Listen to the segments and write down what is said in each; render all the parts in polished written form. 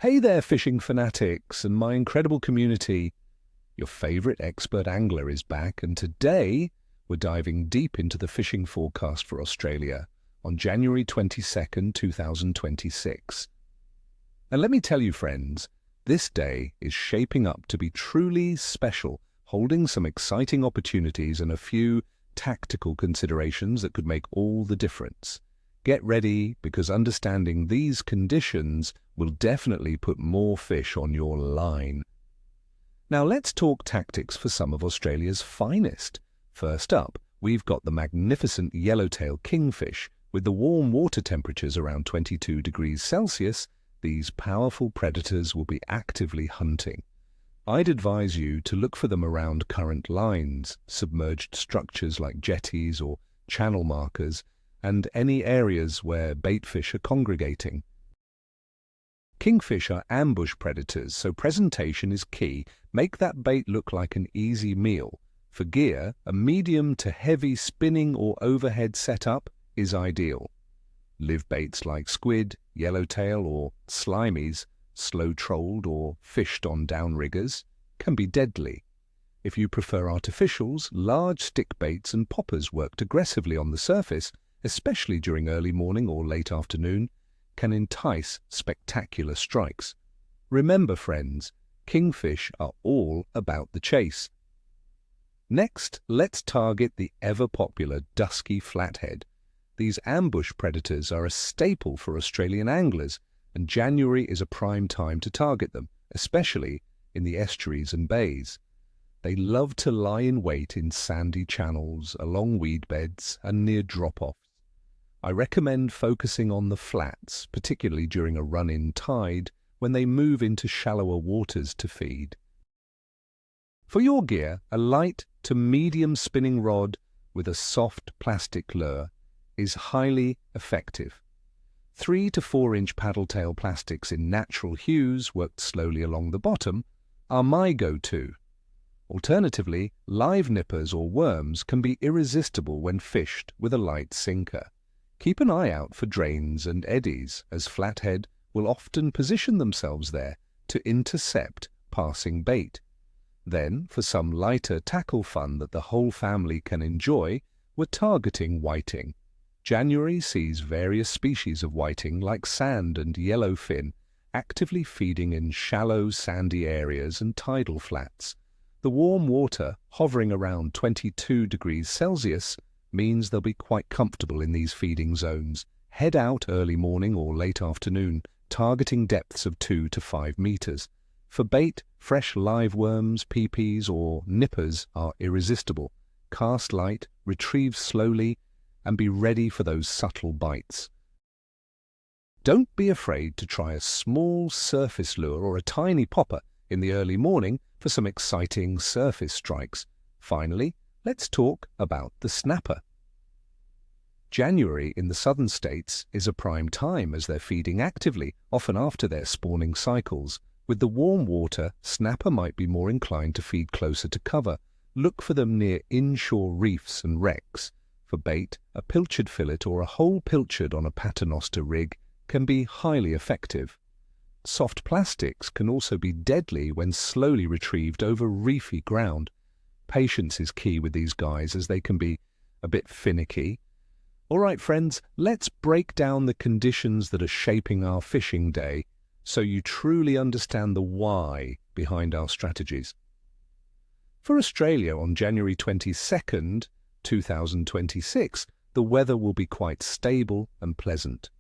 Hey there, fishing fanatics and my incredible community. Your favorite expert angler is back, and today we're diving deep into the fishing forecast for Australia on January 22nd, 2026. And let me tell you, friends, this day is shaping up to be truly special, holding some exciting opportunities and a few tactical considerations that could make all the difference. Get ready, because understanding these conditions will definitely put more fish on your line. Now let's talk tactics for some of Australia's finest. First up, we've got the magnificent Yellowtail Kingfish. With the warm water temperatures around 22 degrees Celsius, these powerful predators will be actively hunting. I'd advise you to look for them around current lines, submerged structures like jetties or channel markers, and any areas where baitfish are congregating. Kingfish are ambush predators, so presentation is key. Make that bait look like an easy meal. For gear, a medium to heavy spinning or overhead setup is ideal. Live baits like squid, yellowtail or slimies, slow-trolled or fished on downriggers, can be deadly. If you prefer artificials, large stick baits and poppers worked aggressively on the surface, especially during early morning or late afternoon, can entice spectacular strikes. Remember, friends, kingfish are all about the chase. Next, let's target the ever-popular dusky flathead. These ambush predators are a staple for Australian anglers, and January is a prime time to target them, especially in the estuaries and bays. They love to lie in wait in sandy channels, along weed beds, and near drop-offs. I recommend focusing on the flats, particularly during a run-in tide, when they move into shallower waters to feed. For your gear, a light to medium spinning rod with a soft plastic lure is highly effective. 3 to 4 inch paddle tail plastics in natural hues worked slowly along the bottom are my go-to. Alternatively, live nippers or worms can be irresistible when fished with a light sinker. Keep an eye out for drains and eddies, as flathead will often position themselves there to intercept passing bait. Then, for some lighter tackle fun that the whole family can enjoy, we're targeting whiting. January sees various species of whiting like sand and yellowfin actively feeding in shallow sandy areas and tidal flats. The warm water, hovering around 22 degrees Celsius, means they'll be quite comfortable in these feeding zones. Head out early morning or late afternoon, targeting depths of 2 to 5 meters. For bait, fresh live worms, peepees or nippers are irresistible. Cast light, retrieve slowly, and be ready for those subtle bites. Don't be afraid to try a small surface lure or a tiny popper in the early morning for some exciting surface strikes. Finally, let's talk about the snapper. January in the southern states is a prime time as they're feeding actively, often after their spawning cycles. With the warm water, snapper might be more inclined to feed closer to cover. Look for them near inshore reefs and wrecks. For bait, a pilchard fillet or a whole pilchard on a paternoster rig can be highly effective. Soft plastics can also be deadly when slowly retrieved over reefy ground. Patience is key with these guys, as they can be a bit finicky. All right, friends, let's break down the conditions that are shaping our fishing day so you truly understand the why behind our strategies. For Australia on January 22nd, 2026, the weather will be quite stable and pleasant.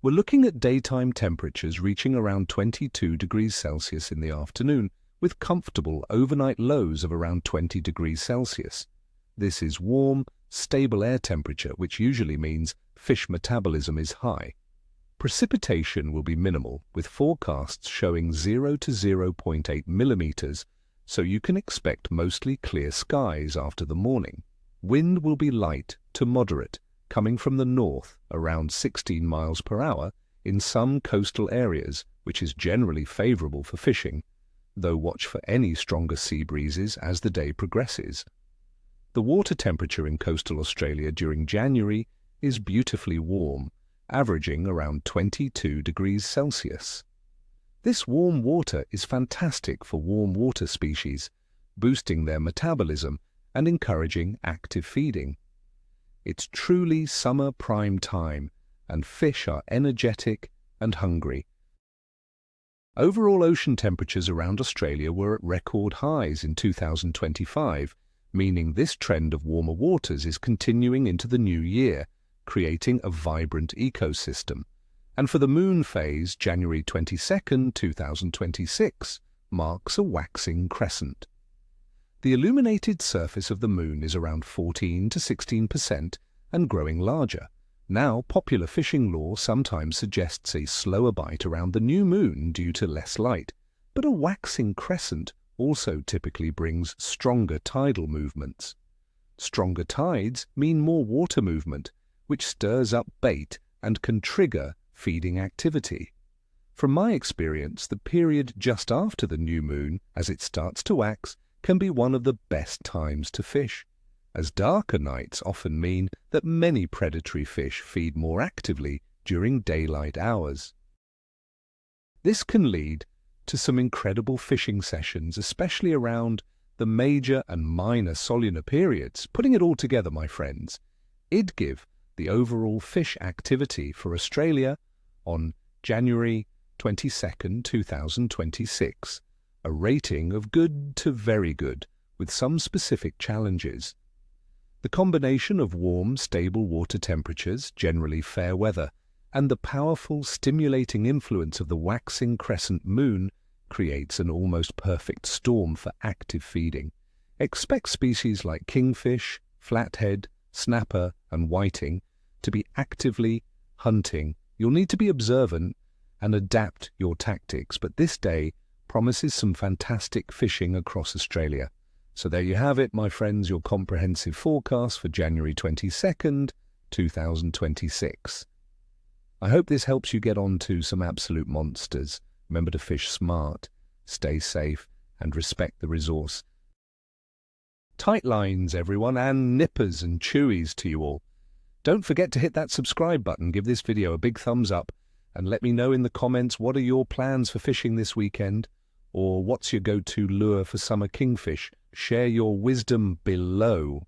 We're looking at daytime temperatures reaching around 22 degrees Celsius in the afternoon, with comfortable overnight lows of around 20 degrees Celsius. This is warm, stable air temperature, which usually means fish metabolism is high. Precipitation will be minimal, with forecasts showing 0 to 0.8 millimeters, so you can expect mostly clear skies after the morning. Wind will be light to moderate, coming from the north around 16 miles per hour in some coastal areas, which is generally favorable for fishing, though watch for any stronger sea breezes as the day progresses. The water temperature in coastal Australia during January is beautifully warm, averaging around 22 degrees Celsius. This warm water is fantastic for warm water species, boosting their metabolism and encouraging active feeding. It's truly summer prime time, and fish are energetic and hungry. Overall ocean temperatures around Australia were at record highs in 2025, meaning this trend of warmer waters is continuing into the new year, creating a vibrant ecosystem. And for the moon phase, January 22nd, 2026, marks a waxing crescent. The illuminated surface of the moon is around 14 to 16% and growing larger. Now, popular fishing lore sometimes suggests a slower bite around the new moon due to less light, but a waxing crescent also typically brings stronger tidal movements. Stronger tides mean more water movement, which stirs up bait and can trigger feeding activity. From my experience, the period just after the new moon, as it starts to wax, can be one of the best times to fish, as darker nights often mean that many predatory fish feed more actively during daylight hours. This can lead to some incredible fishing sessions, especially around the major and minor solar periods. Putting it all together, my friends, it'd give the overall fish activity for Australia on January 22nd, 2026, a rating of good to very good, with some specific challenges. The combination of warm, stable water temperatures, generally fair weather, and the powerful, stimulating influence of the waxing crescent moon creates an almost perfect storm for active feeding. Expect species like kingfish, flathead, snapper, and whiting to be actively hunting. You'll need to be observant and adapt your tactics, but this day promises some fantastic fishing across Australia. So there you have it, my friends, your comprehensive forecast for January 22nd, 2026. I hope this helps you get on to some absolute monsters. Remember to fish smart, stay safe, and respect the resource. Tight lines, everyone, and nippers and chewies to you all. Don't forget to hit that subscribe button, give this video a big thumbs up, and let me know in the comments what are your plans for fishing this weekend, or what's your go-to lure for summer kingfish. Share your wisdom below.